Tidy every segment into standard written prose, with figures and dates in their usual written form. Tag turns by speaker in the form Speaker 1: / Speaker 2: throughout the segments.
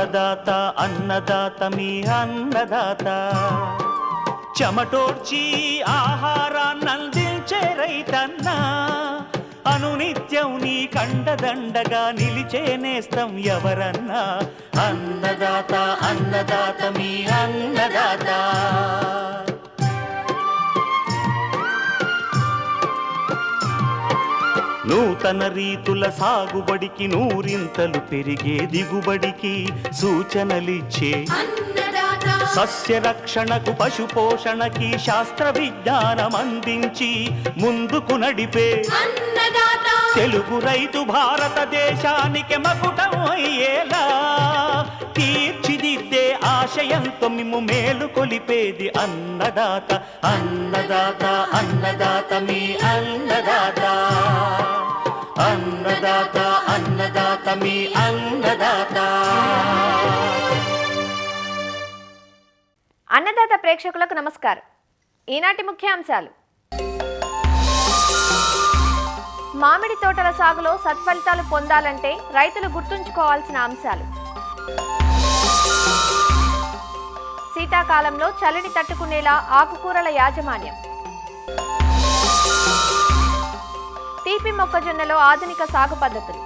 Speaker 1: అన్నదాత అన్నదాత మీ అన్నదాత చెమటోడ్చి ఆహారాన్నందించే రైతన్న అనునిత్యం నీ కండదండగా నిలిచే నేస్తం ఎవరన్నా అన్నదాత అన్నదాత మీ అన్నదాత. నూతన రీతుల సాగుబడికి నూరింతలు పెరిగే దిగుబడికి సూచనలిచ్చే సస్య రక్షణకు పశు పోషణకి శాస్త్ర విజ్ఞానం అందించి ముందుకు నడిపే తెలుగు రైతు భారతదేశానికి మకుటం అయ్యేలా తీర్చిదిద్దే ఆశయంతో మిమ్ము మేలు కొలిపేది అన్నదాత అన్నదాత అన్నదాత మీ అన్నదాత అన్నదాత అన్నదాత మీ అన్నదాత.
Speaker 2: అన్నదాత ప్రేక్షకులకు నమస్కారం. ఈనాటి ముఖ్యాంశాలు: మామిడి తోటల సాగులో సత్ఫలితాలు పొందాలంటే రైతులు గుర్తుంచుకోవాల్సిన అంశాలు, శీతాకాలంలో చలిని తట్టుకునేలా ఆకుకూరల యాజమాన్యం, తీపి మొక్కజొన్నలో ఆధునిక సాగు పద్ధతులు.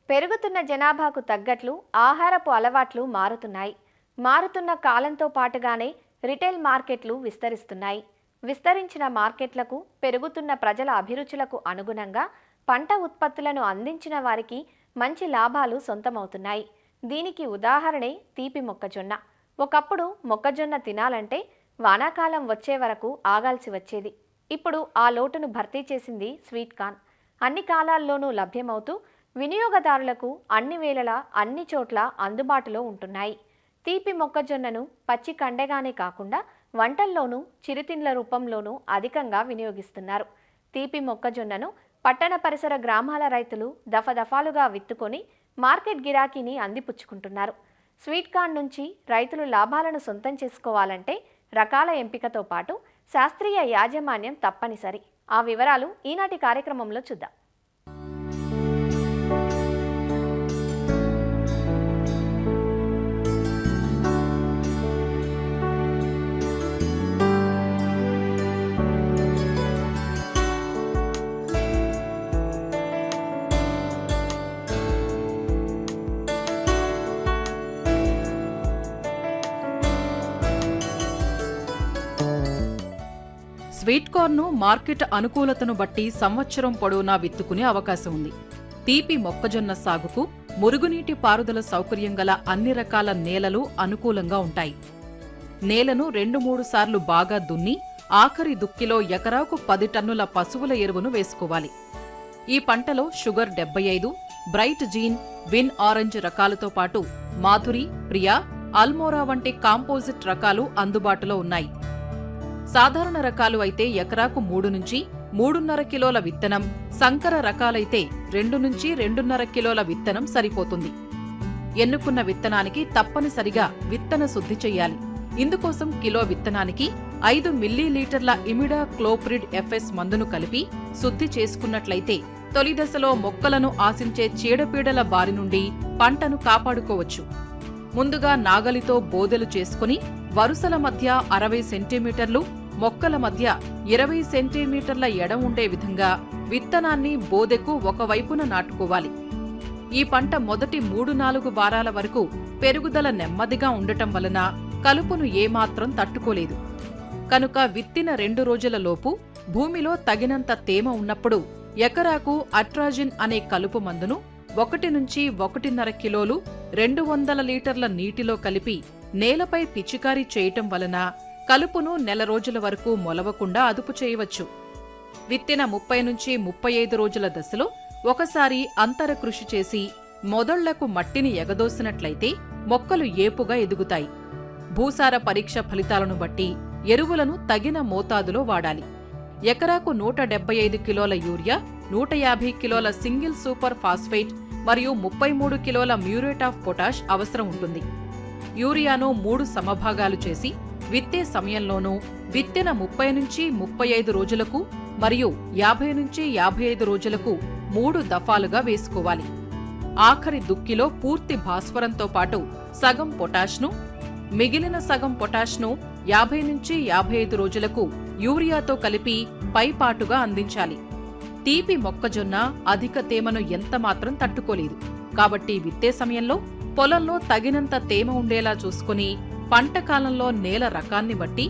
Speaker 2: పెరుగుతున్న జనాభాకు తగ్గట్లు ఆహారపు అలవాట్లు మారుతున్నాయి. మారుతున్న కాలంతో పాటుగానే రిటైల్ మార్కెట్లు విస్తరిస్తున్నాయి. విస్తరించిన మార్కెట్లకు పెరుగుతున్న ప్రజల అభిరుచులకు అనుగుణంగా పంట ఉత్పత్తులను అందించిన వారికి మంచి లాభాలు సొంతమవుతున్నాయి. దీనికి ఉదాహరణే తీపి మొక్కజొన్న. ఒకప్పుడు మొక్కజొన్న తినాలంటే వానాకాలం వచ్చే వరకు ఆగాల్సి వచ్చేది. ఇప్పుడు ఆ లోటును భర్తీ చేసింది స్వీట్ కార్న్. అన్ని కాలాల్లోనూ లభ్యమవుతూ వినియోగదారులకు అన్ని వేళలా అన్ని చోట్ల అందుబాటులో ఉంటున్నాయి. తీపి మొక్కజొన్నను పచ్చి కండగానే కాకుండా వంటల్లోనూ చిరుతిండ్ల రూపంలోనూ అధికంగా వినియోగిస్తున్నారు. తీపి మొక్కజొన్నను పట్టణ పరిసర గ్రామాల రైతులు దఫదఫాలుగా విత్తుకొని మార్కెట్ గిరాకీని అందిపుచ్చుకుంటున్నారు. స్వీట్ కార్న్ నుంచి రైతులు లాభాలను సొంతం చేసుకోవాలంటే రకాల ఎంపికతో పాటు శాస్త్రీయ యాజమాన్యం తప్పనిసరి. ఆ వివరాలు ఈనాటి కార్యక్రమంలో చూద్దాం.
Speaker 3: స్వీట్ కార్న్ను మార్కెట్ అనుకూలతను బట్టి సంవత్సరం పొడవునా విత్తుకునే అవకాశం ఉంది. తీపి మొక్కజొన్న సాగుకు మురుగునీటి పారుదల సౌకర్యం గల అన్ని రకాల నేలలు అనుకూలంగా ఉంటాయి. నేలను 2-3 సార్లు బాగా దున్ని ఆఖరి దుక్కిలో ఎకరాకు 10 టన్నుల పశువుల ఎరువును వేసుకోవాలి. ఈ పంటలో sugar 75, bright gene, win orange రకాలతో పాటు మాధురి, ప్రియా, అల్మోరా వంటి కాంపోజిట్ రకాలు అందుబాటులో ఉన్నాయి. సాధారణ రకాలు అయితే ఎకరాకు 3 నుంచి 3.5 కిలోల విత్తనం, సంకర రకాలైతే 2 నుంచి 2.5 కిలోల విత్తనం సరిపోతుంది. ఎన్నుకున్న విత్తనానికి తప్పనిసరిగా విత్తన శుద్ధి చెయ్యాలి. ఇందుకోసం కిలో విత్తనానికి 5 మిల్లీలీటర్ల ఇమిడా క్లోప్రిడ్ FS మందును కలిపి శుద్ధి చేసుకున్నట్లయితే తొలి దశలో మొక్కలను ఆశించే చీడపీడల బారి నుండి పంటను కాపాడుకోవచ్చు. ముందుగా నాగలితో బోదెలు చేసుకుని వరుసల మధ్య 60 సెంటీమీటర్లు, మొక్కల మధ్య 20 సెంటీమీటర్ల ఎడం ఉండే విధంగా విత్తనాన్ని బోదెకు ఒకవైపున నాటుకోవాలి. ఈ పంట మొదటి 3-4 వారాల వరకు పెరుగుదల నెమ్మదిగా ఉండటం వలన కలుపును ఏమాత్రం తట్టుకోలేదు. కనుక విత్తిన 2 రోజుల లోపు భూమిలో తగినంత తేమ ఉన్నప్పుడు ఎకరాకు అట్రాజిన్ అనే కలుపు మందును 1 నుంచి 1.5 కిలోలు 200 లీటర్ల నీటిలో కలిపి నేలపై పిచికారీ చేయటం వలన కలుపును నెల రోజుల వరకు మొలవకుండా అదుపు చేయవచ్చు. విత్తిన 30 నుంచి 35 రోజుల దశలో ఒకసారి అంతర కృషి చేసి మొదళ్లకు మట్టిని ఎగదోసినట్లయితే మొక్కలు ఏపుగా ఎదుగుతాయి. భూసార పరీక్ష ఫలితాలను బట్టి ఎరువులను తగిన మోతాదులో వాడాలి. ఎకరాకు 175 కిలోల యూరియా, 150 కిలోల సింగిల్ సూపర్ ఫాస్ఫేట్ మరియు 33 కిలోల మ్యూరేట్ ఆఫ్ పొటాష్ అవసరం ఉంటుంది. యూరియాను 3 సమభాగాలు చేసి విత్తే సమయంలోనూ విత్తిన 30 నుంచి 35 రోజులకు మరియు 50 నుంచి 55 రోజులకు 3 దఫాలుగా వేసుకోవాలి. ఆఖరి దుక్కిలో పూర్తి భాస్వరంతో పాటు సగం పొటాష్ను, మిగిలిన సగం పొటాష్ను 50 నుంచి 55 రోజులకు యూరియాతో కలిపి పైపాటుగా అందించాలి. తీపి మొక్కజొన్న అధిక తేమను ఎంతమాత్రం తట్టుకోలేదు. కాబట్టి విత్తే సమయంలో పొలంలో తగినంత తేమ ఉండేలా చూసుకుని పంట కాలంలో నేల రకాన్ని బట్టి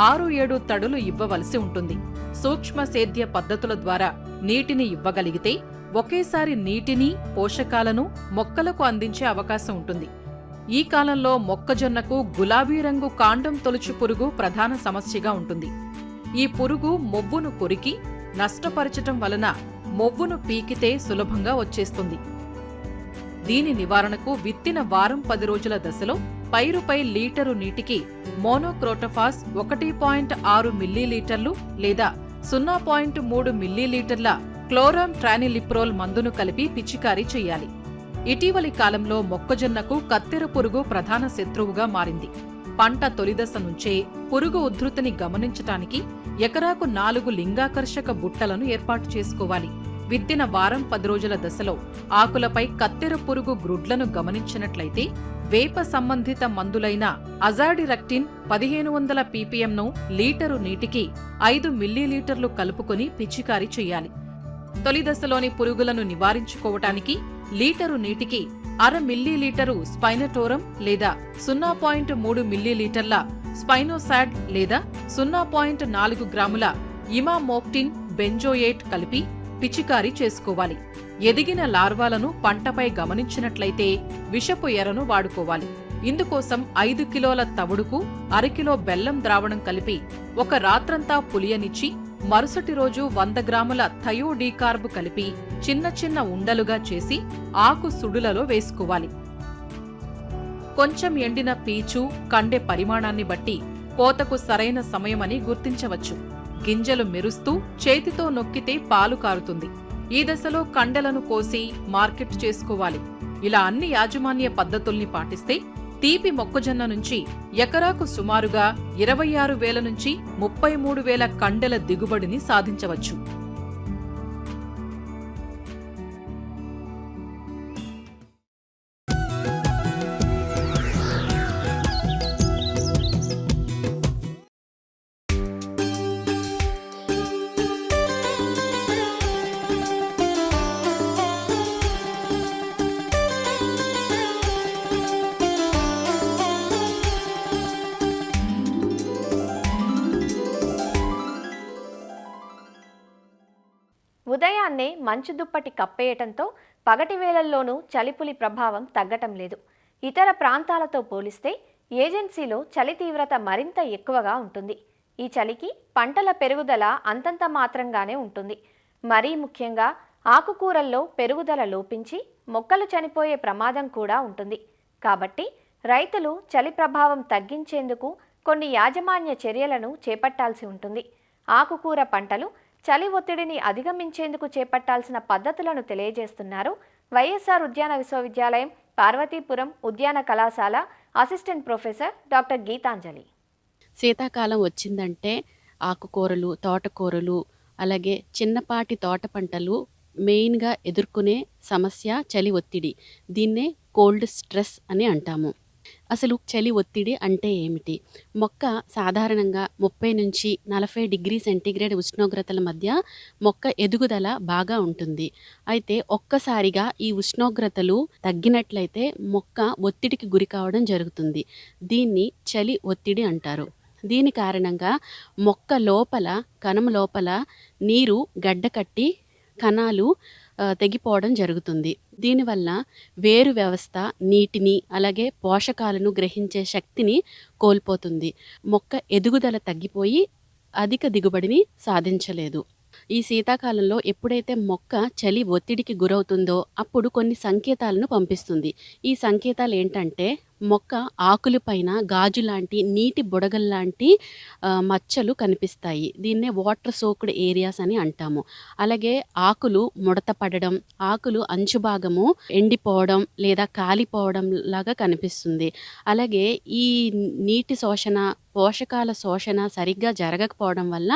Speaker 3: 6-7 తడులు ఇవ్వవలసి ఉంటుంది. సూక్ష్మ సేద్య పద్ధతుల ద్వారా నీటిని ఇవ్వగలిగితే ఒకేసారి నీటిని, పోషకాలను మొక్కలకు అందించే అవకాశం ఉంటుంది. ఈ కాలంలో మొక్కజొన్నకు గులాబీ రంగు కాండం తొలుచు పురుగు ప్రధాన సమస్యగా ఉంటుంది. ఈ పురుగు మొవ్వును కొరికి నష్టపరచటం వలన మొవ్వును పీకితే సులభంగా వచ్చేస్తుంది. దీని నివారణకు విత్తిన వారం 10 రోజుల దశలో పైరుపై లీటరు నీటికి మోనోక్రోటోఫాస్ 1.6 మిల్లీలీటర్లు లేదా 0.3 మిల్లీలీటర్ల క్లోరామ్ ట్రానిలిప్రోల్ మందును కలిపి పిచికారీ చేయాలి. ఇటీవలి కాలంలో మొక్కజొన్నకు కత్తెర పురుగు ప్రధాన శత్రువుగా మారింది. పంట తొలిదశ నుంచే పురుగు ఉధృతిని గమనించటానికి ఎకరాకు 4 లింగాకర్షక బుట్టలను ఏర్పాటు చేసుకోవాలి. విత్తిన వారం 10 రోజుల దశలో ఆకులపై కత్తెర పురుగు గ్రుడ్లను గమనించినట్లయితే వేప సంబంధిత మందులైన అజాడిరక్టిన్ 1500 ppmను లీటరు నీటికి 5 మిల్లీలీటర్లు కలుపుకొని పిచికారీ చేయాలి. తొలిదశలోని పురుగులను నివారించుకోవటానికి లీటరు నీటికి 1/2 మిల్లీలీటరు స్పైనటోరం లేదా 0.3 మిల్లీలీటర్ల స్పైనోసాడ్ లేదా 0.4 గ్రాముల ఇమామోక్టిన్ బెంజోయేట్ కలిపి పిచికారీ చేసుకోవాలి. ఎదిగిన లార్వాలను పంటపై గమనించినట్లయితే విషపు ఎరను వాడుకోవాలి. ఇందుకోసం 5 కిలోల తవుడుకు 1/2 కిలో బెల్లం ద్రావణం కలిపి ఒక రాత్రంతా పులియనిచ్చి మరుసటి రోజు 100 గ్రాముల థయోడీకార్బ్ కలిపి చిన్న చిన్న ఉండలుగా చేసి ఆకు సుడులలో వేసుకోవాలి. కొంచెం ఎండిన పీచు, కండె పరిమాణాన్ని బట్టి కోతకు సరైన సమయమని గుర్తించవచ్చు. గింజలు మెరుస్తూ చేతితో నొక్కితే పాలు కారుతుంది. ఈ దశలో కండెలను కోసి మార్కెట్ చేసుకోవాలి. ఇలా అన్ని యాజమాన్య పద్ధతుల్ని పాటిస్తే తీపి మొక్కజొన్న నుంచి ఎకరాకు సుమారుగా 26,000 నుంచి 33,000 కండెల దిగుబడిని సాధించవచ్చు.
Speaker 2: ఉదయాన్నే మంచు దుప్పటి కప్పేయటంతో పగటి వేళల్లోనూ చలిపులి ప్రభావం తగ్గటం లేదు. ఇతర ప్రాంతాలతో పోలిస్తే ఏజెన్సీలో చలి తీవ్రత మరింత ఎక్కువగా ఉంటుంది. ఈ చలికి పంటల పెరుగుదల అంతంత మాత్రంగానే ఉంటుంది. మరీ ముఖ్యంగా ఆకుకూరల్లో పెరుగుదల లోపించి మొక్కలు చనిపోయే ప్రమాదం కూడా ఉంటుంది. కాబట్టి రైతులు చలి ప్రభావం తగ్గించేందుకు కొన్ని యాజమాన్య చర్యలను చేపట్టాల్సి ఉంటుంది. ఆకుకూర పంటలు చలి ఒత్తిడిని అధిగమించేందుకు చేపట్టాల్సిన పద్ధతులను తెలియజేస్తున్నారు వైఎస్ఆర్ ఉద్యాన విశ్వవిద్యాలయం పార్వతీపురం ఉద్యాన కళాశాల అసిస్టెంట్ ప్రొఫెసర్ డాక్టర్ గీతాంజలి.
Speaker 4: శీతాకాలం వచ్చిందంటే ఆకుకూరలు, తోటకూరలు, అలాగే చిన్నపాటి తోట పంటలు మెయిన్గా ఎదుర్కొనే సమస్య చలి ఒత్తిడి. దీన్నే కోల్డ్ స్ట్రెస్ అని అంటాము. అసలు చలి ఒత్తిడి అంటే ఏమిటి? మొక్క సాధారణంగా 30 నుంచి 40 డిగ్రీ సెంటీగ్రేడ్ ఉష్ణోగ్రతల మధ్య మొక్క ఎదుగుదల బాగా ఉంటుంది. అయితే ఒక్కసారిగా ఈ ఉష్ణోగ్రతలు తగ్గినట్లయితే మొక్క ఒత్తిడికి గురి కావడం జరుగుతుంది. దీన్ని చలి ఒత్తిడి అంటారు. దీని కారణంగా మొక్క లోపల, కణం లోపల నీరు గడ్డకట్టి కణాలు తెగిపోవడం జరుగుతుంది. దీనివల్ల వేరు వ్యవస్థ నీటిని అలాగే పోషకాలను గ్రహించే శక్తిని కోల్పోతుంది. మొక్క ఎదుగుదల తగ్గిపోయి అధిక దిగుబడిని సాధించలేదు. ఈ శీతాకాలంలో ఎప్పుడైతే మొక్క చలి ఒత్తిడికి గురవుతుందో అప్పుడు కొన్ని సంకేతాలను పంపిస్తుంది. ఈ సంకేతాలు ఏంటంటే మొక్క ఆకులపైన గాజు లాంటి నీటి బుడగల్లాంటి మచ్చలు కనిపిస్తాయి. దీన్నే వాటర్ సోక్డ్ ఏరియాస్ అని అంటాము. అలాగే ఆకులు ముడత పడడం, ఆకులు అంచు భాగము ఎండిపోవడం లేదా కాలిపోవడం లాగా కనిపిస్తుంది. అలాగే ఈ నీటి శోషణ, పోషకాల శోషణ సరిగ్గా జరగకపోవడం వల్ల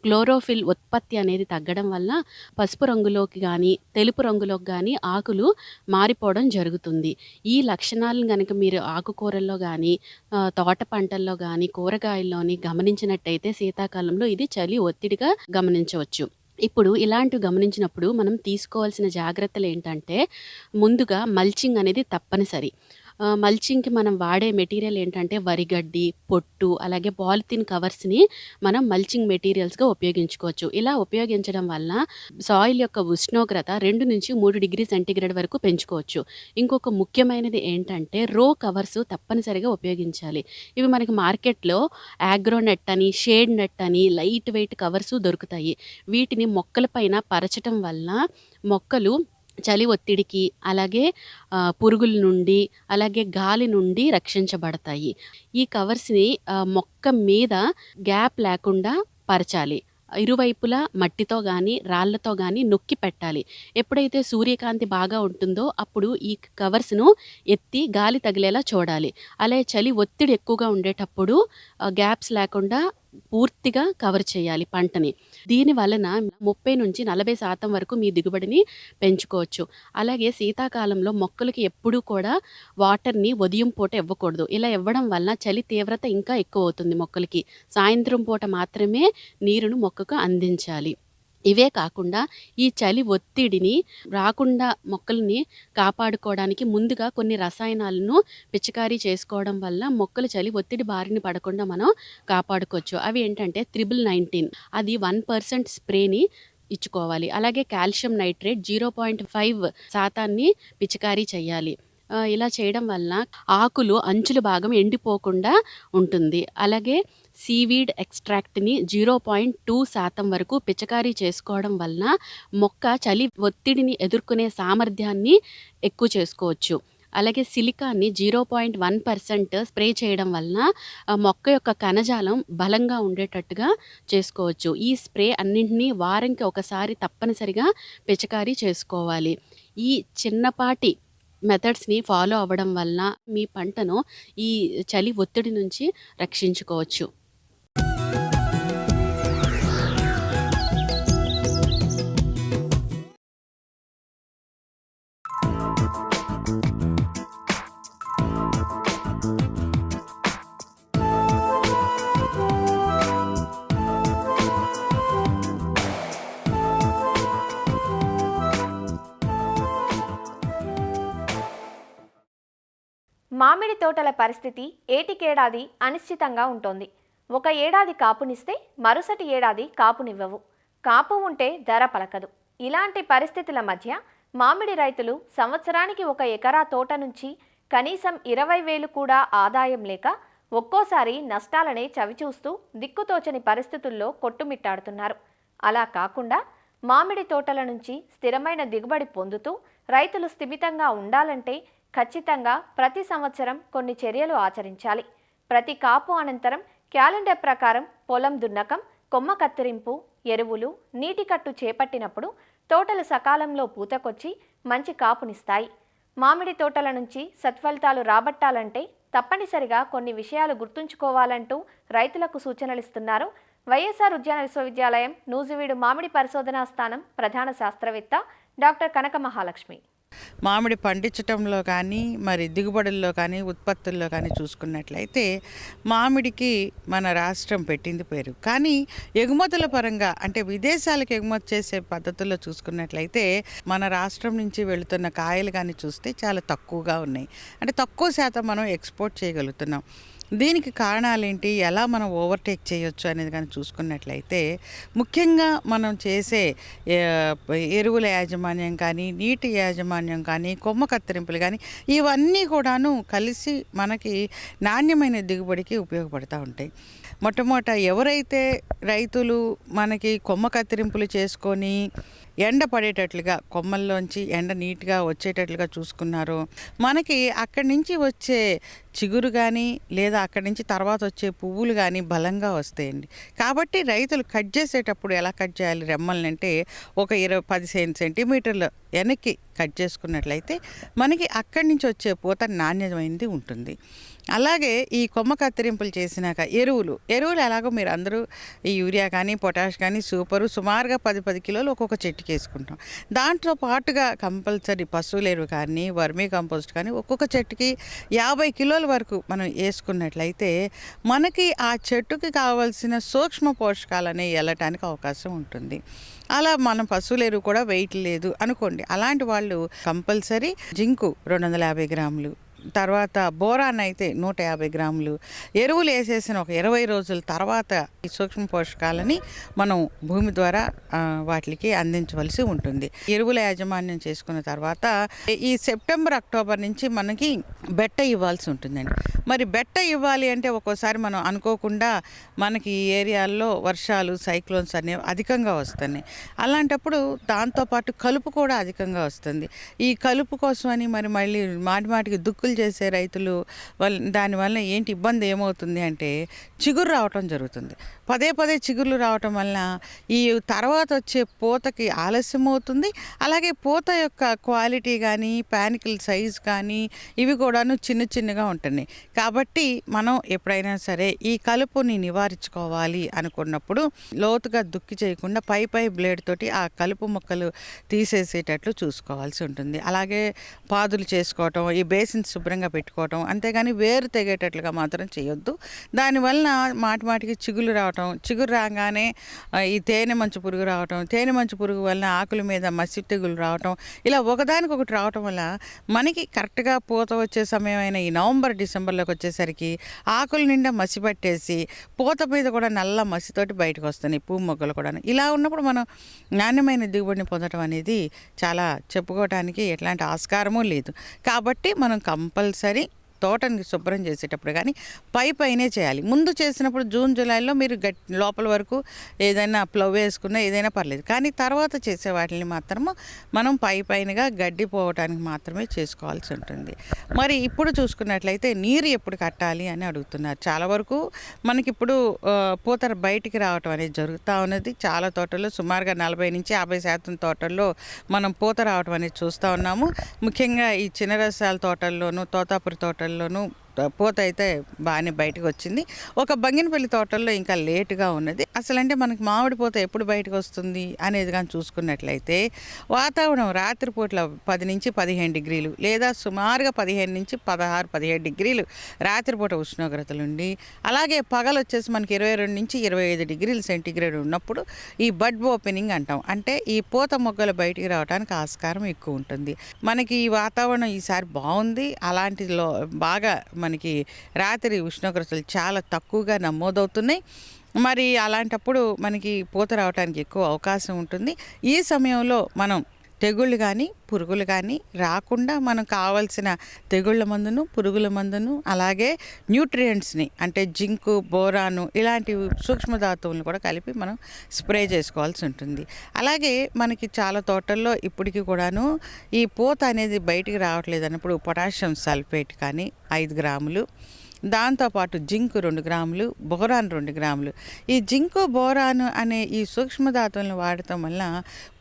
Speaker 4: క్లోరోఫిల్ ఉత్పత్తి అనేది తగ్గడం వల్ల పసుపు రంగులోకి కానీ తెలుపు రంగులోకి కానీ ఆకులు మారిపోవడం జరుగుతుంది. ఈ లక్షణాలను కనుక మీరు ఆకుకూరల్లో కానీ తోట పంటల్లో కానీ కూరగాయల్లోని గమనించినట్టయితే శీతాకాలంలో ఇది చలి ఒత్తిడిగా గమనించవచ్చు. ఇప్పుడు ఇలాంటివి గమనించినప్పుడు మనం తీసుకోవాల్సిన జాగ్రత్తలు ఏంటంటే, ముందుగా మల్చింగ్ అనేది తప్పనిసరి. మల్చింగ్కి మనం వాడే మెటీరియల్ ఏంటంటే వరిగడ్డి, పొట్టు, అలాగే పాలిథిన్ కవర్స్ని మనం మల్చింగ్ మెటీరియల్స్గా ఉపయోగించుకోవచ్చు. ఇలా ఉపయోగించడం వల్ల సాయిల్ యొక్క ఉష్ణోగ్రత 2 నుంచి 3 డిగ్రీ సెంటీగ్రేడ్ వరకు పెంచుకోవచ్చు. ఇంకొక ముఖ్యమైనది ఏంటంటే రో కవర్స్ తప్పనిసరిగా ఉపయోగించాలి. ఇవి మనకి మార్కెట్లో ఆగ్రోనెట్ అని, షేడ్ నెట్ అని లైట్ వెయిట్ కవర్స్ దొరుకుతాయి. వీటిని మొక్కల పైన పరచటం వల్ల మొక్కలు చలి ఒత్తిడికి, అలాగే పురుగుల నుండి, అలాగే గాలి నుండి రక్షించబడతాయి. ఈ కవర్స్ని మొక్క మీద గ్యాప్ లేకుండా పరచాలి. ఇరువైపులా మట్టితో కానీ రాళ్లతో కానీ నొక్కి పెట్టాలి. ఎప్పుడైతే సూర్యకాంతి బాగా ఉంటుందో అప్పుడు ఈ కవర్స్ను ఎత్తి గాలి తగిలేలా చూడాలి. అలాగే చలి ఒత్తిడి ఎక్కువగా ఉండేటప్పుడు గ్యాప్స్ లేకుండా పూర్తిగా కవర్ చేయాలి పంటని. దీని వలన 30 నుంచి 40% వరకు మీ దిగుబడిని పెంచుకోవచ్చు. అలాగే శీతాకాలంలో మొక్కలకి ఎప్పుడూ కూడా వాటర్ని ఉదయం పూట ఇవ్వకూడదు. ఇలా ఇవ్వడం వల్ల చలి తీవ్రత ఇంకా ఎక్కువ అవుతుంది మొక్కలకి. సాయంత్రం పూట మాత్రమే నీరును మొక్కకు అందించాలి. ఇవే కాకుండా ఈ చలి ఒత్తిడిని రాకుండా మొక్కల్ని కాపాడుకోవడానికి ముందుగా కొన్ని రసాయనాలను పిచికారీ చేసుకోవడం వల్ల మొక్కలు చలి ఒత్తిడి బారిన పడకుండా మనం కాపాడుకోవచ్చు. అవి ఏంటంటే 1919 అది 1% స్ప్రేని ఇచ్చుకోవాలి. అలాగే కాల్షియం నైట్రేట్ 0.5% పిచికారీ చేయాలి. ఇలా చేయడం వల్ల ఆకులు అంచుల భాగం ఎండిపోకుండా ఉంటుంది. అలాగే సీవీడ్ ఎక్స్ట్రాక్ట్ని 0.2% వరకు పిచికారీ చేసుకోవడం వలన మొక్క చలి ఒత్తిడిని ఎదుర్కొనే సామర్థ్యాన్ని ఎక్కువ చేసుకోవచ్చు. అలాగే సిలికాన్ని 0.1% స్ప్రే చేయడం వలన మొక్క యొక్క కణజాలం బలంగా ఉండేటట్టుగా చేసుకోవచ్చు. ఈ స్ప్రే అన్నింటినీ వారానికి ఒకసారి తప్పనిసరిగా పిచికారీ చేసుకోవాలి. ఈ చిన్నపాటి మెథడ్స్ని ఫాలో అవ్వడం వలన మీ పంటను ఈ చలి ఒత్తిడి నుంచి రక్షించుకోవచ్చు.
Speaker 2: మామిడి తోటల పరిస్థితి ఏటికేడాది అనిశ్చితంగా ఉంటుంది. ఒక ఏడాది కాపునిస్తే మరుసటి ఏడాది కాపునివ్వవు. కాపు ఉంటే ధర పలకదు. ఇలాంటి పరిస్థితుల మధ్య మామిడి రైతులు సంవత్సరానికి 1 ఎకరా తోట నుంచి కనీసం 20,000 కూడా ఆదాయం లేక ఒక్కోసారి నష్టాలనే చవిచూస్తూ దిక్కుతోచని పరిస్థితుల్లో కొట్టుమిట్టాడుతున్నారు. అలా కాకుండా మామిడి తోటల నుంచి స్థిరమైన దిగుబడి పొందుతూ రైతులు స్థిమితంగా ఉండాలంటే ఖచ్చితంగా ప్రతి సంవత్సరం కొన్ని చర్యలు ఆచరించాలి. ప్రతి కాపు అనంతరం క్యాలెండర్ ప్రకారం పొలం దున్నకం, కొమ్మ కత్తిరింపు, ఎరువులు, నీటి కట్టు చేపట్టినప్పుడు తోటలు సకాలంలో పూతకొచ్చి మంచి కాపునిస్తాయి. మామిడి తోటల నుంచి సత్ఫలితాలు రాబట్టాలంటే తప్పనిసరిగా కొన్ని విషయాలు గుర్తుంచుకోవాలంటూ రైతులకు సూచనలిస్తున్నారు వైఎస్ఆర్ ఉద్యాన విశ్వవిద్యాలయం నూజివీడు మామిడి పరిశోధనా స్థానం ప్రధాన శాస్త్రవేత్త డాక్టర్ కనక మహాలక్ష్మి.
Speaker 5: మామిడి పండించటంలో కానీ మరి దిగుబడుల్లో కానీ ఉత్పత్తుల్లో కానీ చూసుకున్నట్లయితే మామిడికి మన రాష్ట్రం పెట్టింది పేరు. కానీ ఎగుమతుల పరంగా అంటే విదేశాలకు ఎగుమతి చేసే పద్ధతుల్లో చూసుకున్నట్లయితే మన రాష్ట్రం నుంచి వెళుతున్న కాయలు కానీ చూస్తే చాలా తక్కువగా ఉన్నాయి. అంటే తక్కువ శాతం మనం ఎక్స్పోర్ట్ చేయగలుగుతున్నాం. దీనికి కారణాలేంటి, ఎలా మనం ఓవర్టేక్ చేయొచ్చు అనేది కానీ చూసుకున్నట్లయితే ముఖ్యంగా మనం చేసే ఎరువుల యాజమాన్యం కానీ, నీటి యాజమాన్యం కానీ, కొమ్మ కత్తిరింపులు కానీ ఇవన్నీ కూడాను కలిసి మనకి నాణ్యమైన దిగుబడికి ఉపయోగపడుతూ ఉంటాయి. మొట్టమొదట ఎవరైతే రైతులు మనకి కొమ్మ కత్తిరింపులు చేసుకొని ఎండ పడేటట్లుగా కొమ్మల్లోంచి ఎండ నీట్గా వచ్చేటట్లుగా చూసుకున్నారో మనకి అక్కడి నుంచి వచ్చే చిగురు కానీ లేదా అక్కడి నుంచి తర్వాత వచ్చే పువ్వులు కానీ బలంగా వస్తాయండి. కాబట్టి రైతులు కట్ చేసేటప్పుడు ఎలా కట్ చేయాలి రెమ్మల్ని అంటే ఒక 15 సెంటీమీటర్ల వెనక్కి కట్ చేసుకున్నట్లయితే మనకి అక్కడి నుంచి వచ్చే పూత నాణ్యమైనది ఉంటుంది. అలాగే ఈ కొమ్మ కత్తిరింపులు చేసినాక ఎరువులు ఎలాగో మీరు అందరూ ఈ యూరియా కానీ పొటాష్ కానీ సూపరు సుమారుగా 10 కిలోలు ఒక్కొక్క చెట్టుకి వేసుకుంటాం. దాంట్లో పాటుగా కంపల్సరీ పశువుల ఎరువు కానీ వర్మీ కంపోస్ట్ కానీ ఒక్కొక్క చెట్టుకి 50 కిలోల వరకు మనం వేసుకున్నట్లయితే మనకి ఆ చెట్టుకి కావాల్సిన సూక్ష్మ పోషకాలు అనేవి వెళ్ళటానికి అవకాశం ఉంటుంది. అలా మనం పశువుల ఎరువు కూడా వెయిట్ లేదు అనుకోండి, అలాంటి వాళ్ళు కంపల్సరీ జింకు 250 గ్రాములు, తర్వాత బోరాన్ అయితే 150 గ్రాములు ఎరువులు వేసేసిన ఒక 20 రోజుల తర్వాత ఈ సూక్ష్మ పోషకాలని మనం భూమి ద్వారా వాటికి అందించవలసి ఉంటుంది. ఎరువుల యాజమాన్యం చేసుకున్న తర్వాత ఈ సెప్టెంబర్ అక్టోబర్ నుంచి మనకి బెట్ట ఇవ్వాల్సి ఉంటుందండి. మరి బెట్ట ఇవ్వాలి అంటే ఒక్కోసారి మనం అనుకోకుండా మనకి ఈ ఏరియాల్లో వర్షాలు సైక్లోన్స్ అనేవి అధికంగా వస్తున్నాయి. అలాంటప్పుడు దాంతోపాటు కలుపు కూడా అధికంగా వస్తుంది. ఈ కలుపు కోసమని మళ్ళీ మాటికి దుక్కులు చేసే రైతులు దానివల్ల ఏంటి ఇబ్బంది ఏమవుతుంది అంటే చిగురు రావటం జరుగుతుంది. పదే చిగుర్లు రావటం వలన ఈ తర్వాత వచ్చే పూతకి ఆలస్యం అవుతుంది. అలాగే పూత యొక్క క్వాలిటీ కానీ పానికల్ సైజ్ కానీ ఇవి కూడాను చిన్నగా ఉంటున్నాయి. కాబట్టి మనం ఎప్పుడైనా సరే ఈ కలుపుని నివారించుకోవాలి అనుకున్నప్పుడు లోతుగా దుక్కి చేయకుండా పై బ్లేడ్ తోటి ఆ కలుపు మొక్కలు తీసేసేటట్లు చూసుకోవాల్సి ఉంటుంది. అలాగే పాదులు చేసుకోవటం, ఈ బేసిన్స్ శుభ్రంగా పెట్టుకోవటం, అంతేగాని వేరు తెగేటట్లుగా మాత్రం చేయొద్దు. దానివలన మాటికి చిగురు రాగానే ఈ తేనె మంచు పురుగు రావటం, తేనె మంచు పురుగు వలన ఆకుల మీద మసి తెగులు రావటం, ఇలా ఒకదానికొకటి రావటం వల్ల మనకి కరెక్ట్గా పూత వచ్చే సమయం అయిన ఈ నవంబర్ డిసెంబర్లోకి వచ్చేసరికి ఆకుల నిండా మసి పట్టేసి పూత మీద కూడా నల్ల మసితోటి బయటకు వస్తున్నాయి పువ్వు మొగ్గలు కూడా. ఇలా ఉన్నప్పుడు మనం నాణ్యమైన దిగుబడిని పొందడం అనేది చాలా చెప్పుకోవడానికి ఎట్లాంటి ఆస్కారమూ లేదు. కాబట్టి మనం కంపల్సరీ తోటని శుభ్రం చేసేటప్పుడు కానీ పైనే చేయాలి. ముందు చేసినప్పుడు జూన్ జూలైలో మీరు లోపల వరకు ఏదైనా ప్లవ్ వేసుకున్నా ఏదైనా పర్లేదు, కానీ తర్వాత చేసే వాటిని మాత్రము మనం పైనగా గడ్డి పోవటానికి మాత్రమే చేసుకోవాల్సి ఉంటుంది. మరి ఇప్పుడు చూసుకున్నట్లయితే నీరు ఎప్పుడు కట్టాలి అని అడుగుతున్నారు. చాలా వరకు మనకిప్పుడు పూత బయటికి రావటం అనేది జరుగుతూ ఉన్నది. చాలా తోటల్లో సుమారుగా 40-50% తోటల్లో మనం పూత రావటం అనేది చూస్తూ ఉన్నాము. ముఖ్యంగా ఈ చిన్న రసాల తోటల్లోనూ తోతాపురి తోటల్లోనూ పూత అయితే బాగానే బయటకు వచ్చింది. ఒక బంగినపల్లి తోటల్లో ఇంకా లేటుగా ఉన్నది. అసలంటే మనకి మామిడి పూత ఎప్పుడు బయటకు వస్తుంది అనేది కానీ చూసుకున్నట్లయితే వాతావరణం రాత్రిపూట్ల 10-15 డిగ్రీలు లేదా సుమారుగా 15-16-17 డిగ్రీలు రాత్రిపూట ఉష్ణోగ్రతలుండి, అలాగే పగలు వచ్చేసి మనకి 22-25 డిగ్రీల సెంటీగ్రేడ్ ఉన్నప్పుడు ఈ బడ్ ఓపెనింగ్ అంటాం. అంటే ఈ పూత మొగ్గలు బయటికి రావడానికి ఆస్కారం ఎక్కువ ఉంటుంది. మనకి ఈ వాతావరణం ఈసారి బాగుంది. అలాంటిలో బాగా మనకి రాత్రి ఉష్ణోగ్రతలు చాలా తక్కువగా నమోదవుతున్నాయి. మరి అలాంటప్పుడు మనకి పూత రావడానికి ఎక్కువ అవకాశం ఉంటుంది. ఈ సమయంలో మనం తెగుళ్ళు కానీ పురుగులు కానీ రాకుండా మనం కావాల్సిన తెగుళ్ళ మందును పురుగుల మందును అలాగే న్యూట్రియంట్స్ని అంటే జింకు బోరాను ఇలాంటి సూక్ష్మధాతువులను కూడా కలిపి మనం స్ప్రే చేసుకోవాల్సి ఉంటుంది. అలాగే మనకి చాలా తోటల్లో ఇప్పటికీ కూడాను ఈ పూత అనేది బయటికి రావట్లేదు అన్నప్పుడు పొటాషియం సల్ఫేట్ కానీ 5 గ్రాములు, దాంతోపాటు జింకు 2 గ్రాములు, బోరాన్ 2 గ్రాములు. ఈ జింకు బోరాను అనే ఈ సూక్ష్మధాతువులను వాడటం వల్ల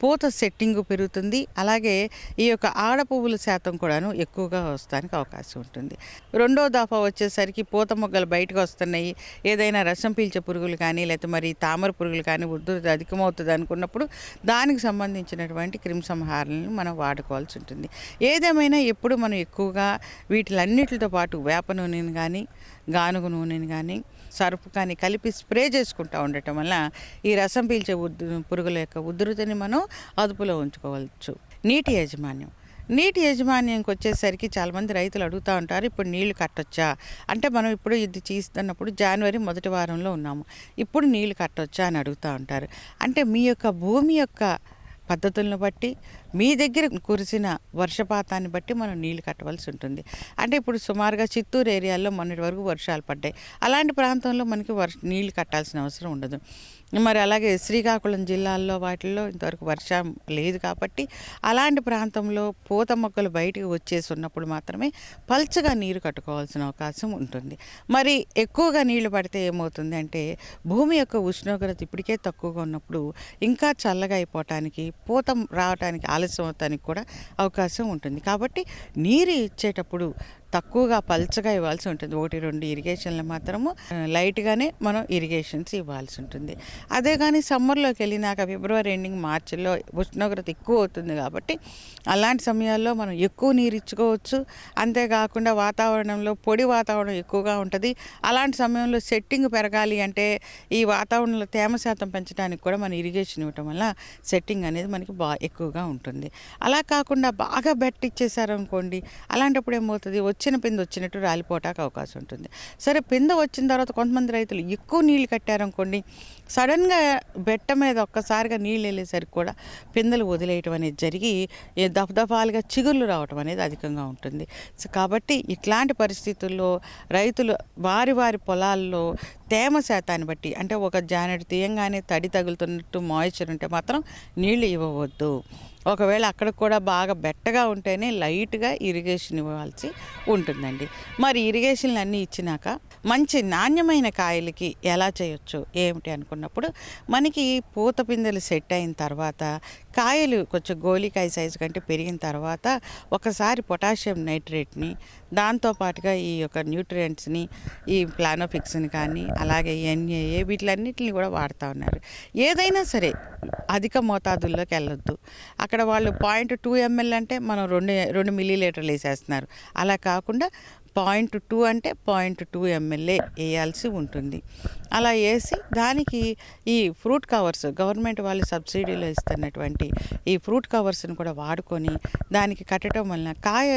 Speaker 5: పూత సెట్టింగు పెరుగుతుంది. అలాగే ఈ యొక్క ఆడ పువ్వుల శాతం కూడాను ఎక్కువగా వస్తానికి అవకాశం ఉంటుంది. రెండో దఫా వచ్చేసరికి పూత మొగ్గలు బయటకు వస్తున్నాయి, ఏదైనా రసం పీల్చే పురుగులు కానీ లేకపోతే మరి తామర పురుగులు కానీ ఉధృతి అధికమవుతుంది అనుకున్నప్పుడు దానికి సంబంధించినటువంటి క్రిమిసంహారాలను మనం వాడుకోవాల్సి ఉంటుంది. ఏదేమైనా ఎప్పుడు మనం ఎక్కువగా వీటిలన్నిటితో పాటు వేప నూనెని కానీ గానుగ నూనెని కానీ సర్ఫ్ కానీ కలిపి స్ప్రే చేసుకుంటూ ఉండటం వల్ల ఈ రసం పీల్చే పురుగుల యొక్క ఉధృతిని మనం అదుపులో ఉంచుకోవచ్చు. నీటి యాజమాన్యంకి వచ్చేసరికి చాలామంది రైతులు అడుగుతూ ఉంటారు, ఇప్పుడు నీళ్లు కట్టొచ్చా అంటే మనం ఇప్పుడు ఇది చేస్తున్నప్పుడు జనవరి మొదటి వారంలో ఉన్నాము, ఇప్పుడు నీళ్లు కట్టొచ్చా అని అడుగుతూ ఉంటారు. అంటే మీ యొక్క భూమి యొక్క పద్ధతులను బట్టి మీ దగ్గర కురిసిన వర్షపాతాన్ని బట్టి మనం నీళ్లు కట్టవలసి ఉంటుంది. అంటే ఇప్పుడు సుమారుగా చిత్తూరు ఏరియాలో మొన్నటి వరకు వర్షాలు పడ్డాయి. అలాంటి ప్రాంతంలో మనకి నీళ్లు కట్టాల్సిన అవసరం ఉండదు. మరి అలాగే శ్రీకాకుళం జిల్లాల్లో వాటిల్లో ఇంతవరకు వర్షం లేదు కాబట్టి అలాంటి ప్రాంతంలో పూత మొక్కలు బయటికి వచ్చేసి ఉన్నప్పుడు మాత్రమే పల్చగా నీరు కట్టుకోవాల్సిన అవకాశం ఉంటుంది. మరి ఎక్కువగా నీళ్లు పడితే ఏమవుతుంది అంటే భూమి యొక్క ఉష్ణోగ్రత ఇప్పటికే తక్కువగా ఉన్నప్పుడు ఇంకా చల్లగా అయిపోవటానికి, పూత రావటానికి ఆలస్యం అవటానికి కూడా అవకాశం ఉంటుంది. కాబట్టి నీరు ఇచ్చేటప్పుడు తక్కువగా పల్చగా ఇవ్వాల్సి ఉంటుంది. 1-2 ఇరిగేషన్లు మాత్రము లైట్గానే మనం ఇరిగేషన్స్ ఇవ్వాల్సి ఉంటుంది. అదే కానీ సమ్మర్లోకి వెళ్ళినాక ఫిబ్రవరి ఎండింగ్ మార్చిలో ఉష్ణోగ్రత ఎక్కువ అవుతుంది కాబట్టి అలాంటి సమయాల్లో మనం ఎక్కువ నీరు ఇచ్చుకోవచ్చు. అంతేకాకుండా వాతావరణంలో పొడి వాతావరణం ఎక్కువగా ఉంటుంది. అలాంటి సమయంలో సెట్టింగ్ పెరగాలి అంటే ఈ వాతావరణంలో తేమ శాతం పెంచడానికి కూడా మనం ఇరిగేషన్ ఇవ్వటం వల్ల సెట్టింగ్ అనేది మనకి ఎక్కువగా ఉంటుంది. అలా కాకుండా బాగా బెట్ ఇచ్చేసారనుకోండి, అలాంటప్పుడు ఏమవుతుంది, వచ్చిన పింద వచ్చినట్టు రాలిపోవటానికి అవకాశం ఉంటుంది. సరే, పింద వచ్చిన తర్వాత కొంతమంది రైతులు ఎక్కువ నీళ్ళు కట్టారనుకోండి, సడన్గా బెట్ట మీద ఒక్కసారిగా నీళ్ళు వెళ్ళేసరికి కూడా పిందెలు వదిలేయటం అనేది జరిగి దఫదఫాలుగా చిగుళ్ళు రావటం అనేది అధికంగా ఉంటుంది. సో కాబట్టి ఇట్లాంటి పరిస్థితుల్లో రైతులు వారి పొలాల్లో తేమ శాతాన్ని బట్టి, అంటే ఒక జానెడు తీయంగానే తడి తగులుతున్నట్టు మాయిశ్చర్ ఉంటే మాత్రం నీళ్ళు ఇవ్వవద్దు. ఒకవేళ అక్కడ కూడా బాగా బెట్టగా ఉంటేనే లైట్గా ఇరిగేషన్ ఇవ్వాల్సి ఉంటుందండి. మరి ఇరిగేషన్లు అన్నీ ఇచ్చినాక మంచి నాణ్యమైన కాయలకి ఎలా చేయొచ్చు ఏమిటి అనుకున్నప్పుడు, మనకి పూత పిందెలు సెట్ అయిన తర్వాత కాయలు కొంచెం గోలికాయ సైజు కంటే పెరిగిన తర్వాత ఒకసారి పొటాషియం నైట్రేట్ని, దాంతోపాటుగా ఈ యొక్క న్యూట్రియంట్స్ని, ఈ ప్లానోఫిక్స్ని కానీ అలాగే ఎన్ఏఏ వీటిలన్నిటిని కూడా వాడుతూ ఉన్నారు. ఏదైనా సరే అధిక మోతాదుల్లోకి వెళ్ళొద్దు. అక్కడ వాళ్ళు 0.2 ml అంటే మనం 2 మిల్లీలీటర్లు వేసేస్తున్నారు. అలా కాకుండా 0.2 అంటే 0.2 ml వేయాల్సి ఉంటుంది. అలా వేసి దానికి ఈ ఫ్రూట్ కవర్స్, గవర్నమెంట్ వాళ్ళు సబ్సిడీలో ఇస్తున్నటువంటి ఈ ఫ్రూట్ కవర్స్ని కూడా వాడుకొని దానికి కట్టడం వలన కాయ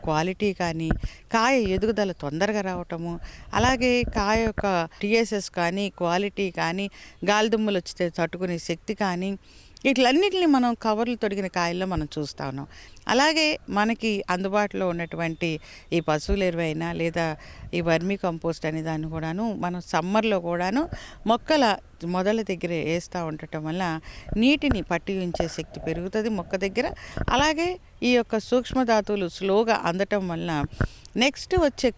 Speaker 5: క్వాలిటీ కానీ, కాయ ఎదుగుదల తొందరగా రావటము, అలాగే కాయ యొక్క టీఎస్ఎస్ కానీ, క్వాలిటీ కానీ, గాలిదుమ్మలు వచ్చితే తట్టుకునే శక్తి కానీ, వీటిలన్నిటిని మనం కవర్లు తొడిగిన కాయల్లో మనం చూస్తూ ఉన్నాం. అలాగే మనకి అందుబాటులో ఉన్నటువంటి ఈ పశువుల ఎరువైనా లేదా ఈ వర్మీ కంపోస్ట్ అనే దాన్ని కూడాను మనం సమ్మర్లో కూడాను మొక్కల మొదల దగ్గర వేస్తూ ఉండటం వల్ల నీటిని పట్టి ఉంచే శక్తి పెరుగుతుంది మొక్క దగ్గర. అలాగే ఈ యొక్క సూక్ష్మధాతువులు స్లోగా అందటం వల్ల నెక్స్ట్ వచ్చే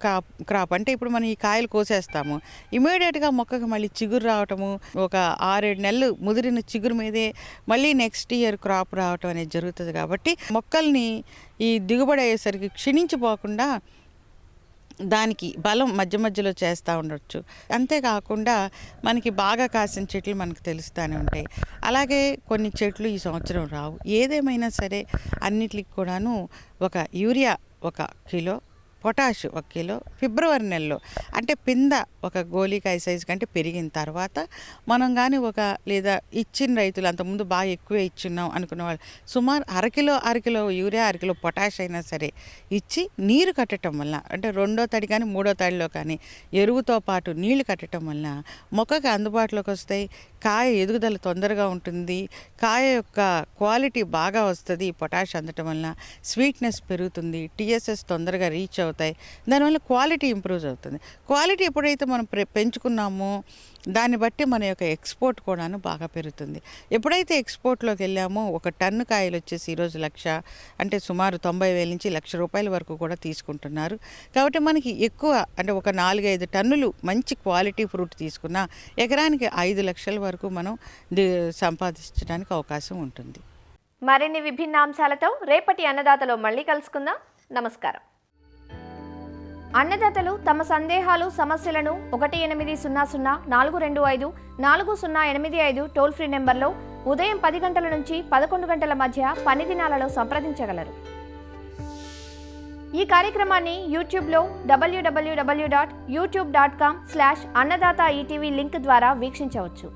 Speaker 5: క్రాప్ అంటే ఇప్పుడు మనం ఈ కాయలు కోసేస్తాము, ఇమీడియట్గా మొక్కకు మళ్ళీ చిగురు రావటము, ఒక 6-7 నెలలు ముదిరిన చిగురు మీదే మళ్ళీ నెక్స్ట్ ఇయర్ క్రాప్ రావటం అనేది జరుగుతుంది. కాబట్టి మొక్కల్ని ఈ దిగుబడి అయ్యేసరికి క్షీణించిపోకుండా దానికి బలం మధ్య మధ్యలో చేస్తూ ఉండొచ్చు. అంతేకాకుండా మనకి బాగా కాసిన చెట్లు మనకు తెలుస్తూనే ఉంటాయి. అలాగే కొన్ని చెట్లు ఈ సంవత్సరం రావు. ఏదేమైనా సరే అన్నిటికి కూడాను ఒక యూరియా 1 కిలో, పొటాష్ 1 కిలో ఫిబ్రవరి నెలలో, అంటే పింద ఒక గోలికాయ సైజు కంటే పెరిగిన తర్వాత మనం కానీ లేదా ఇచ్చిన రైతులు అంతకుముందు బాగా ఎక్కువే ఇచ్చున్నాం అనుకున్న వాళ్ళు సుమారు అర కిలో యూరియా, 1 కిలో పొటాష్ అయినా సరే ఇచ్చి నీరు కట్టడం వల్ల, అంటే 2వ తడి కానీ 3వ తడిలో కానీ ఎరువుతో పాటు నీళ్లు కట్టడం వల్ల మొక్కకి అందుబాటులోకి వస్తాయి. కాయ ఎదుగుదల తొందరగా ఉంటుంది, కాయ యొక్క క్వాలిటీ బాగా వస్తుంది. పొటాష్ అందటం వల్ల స్వీట్నెస్ పెరుగుతుంది, టీఎస్ఎస్ తొందరగా రీచ్ అవుతాయి, దానివల్ల క్వాలిటీ ఇంప్రూవ్ అవుతుంది. క్వాలిటీ ఎప్పుడైతే మనం పెంచుకున్నామో దాన్ని బట్టి మన యొక్క ఎక్స్పోర్ట్ కూడాను బాగా పెరుగుతుంది. ఎప్పుడైతే ఎక్స్పోర్ట్లోకి వెళ్ళామో 1 టన్ను కాయలు వచ్చేసి ఈరోజు 1,00,000, అంటే సుమారు 90,000 నుంచి ₹1,00,000 వరకు కూడా తీసుకుంటున్నారు. కాబట్టి మనకి ఎక్కువ, అంటే ఒక 4-5 టన్నులు మంచి క్వాలిటీ ఫ్రూట్ తీసుకున్నా ఎకరానికి 5 లక్షల వరకు మనం సంపాదించడానికి అవకాశం ఉంటుంది.
Speaker 2: మరిన్ని విభిన్న అంశాలతో రేపటి అన్నదాతలో మళ్ళీ కలుసుకుందాం. నమస్కారం. అన్నదాతలు తమ సందేహాలు, సమస్యలను 1800-425-4085 టోల్ ఫ్రీ నెంబర్లో ఉదయం 10 గంటల నుంచి 11 గంటల మధ్య పని దినాలలో సంప్రదించగలరు. ఈ కార్యక్రమాన్ని యూట్యూబ్లో www.youtube.com/annadaata ETV లింక్ ద్వారా వీక్షించవచ్చు.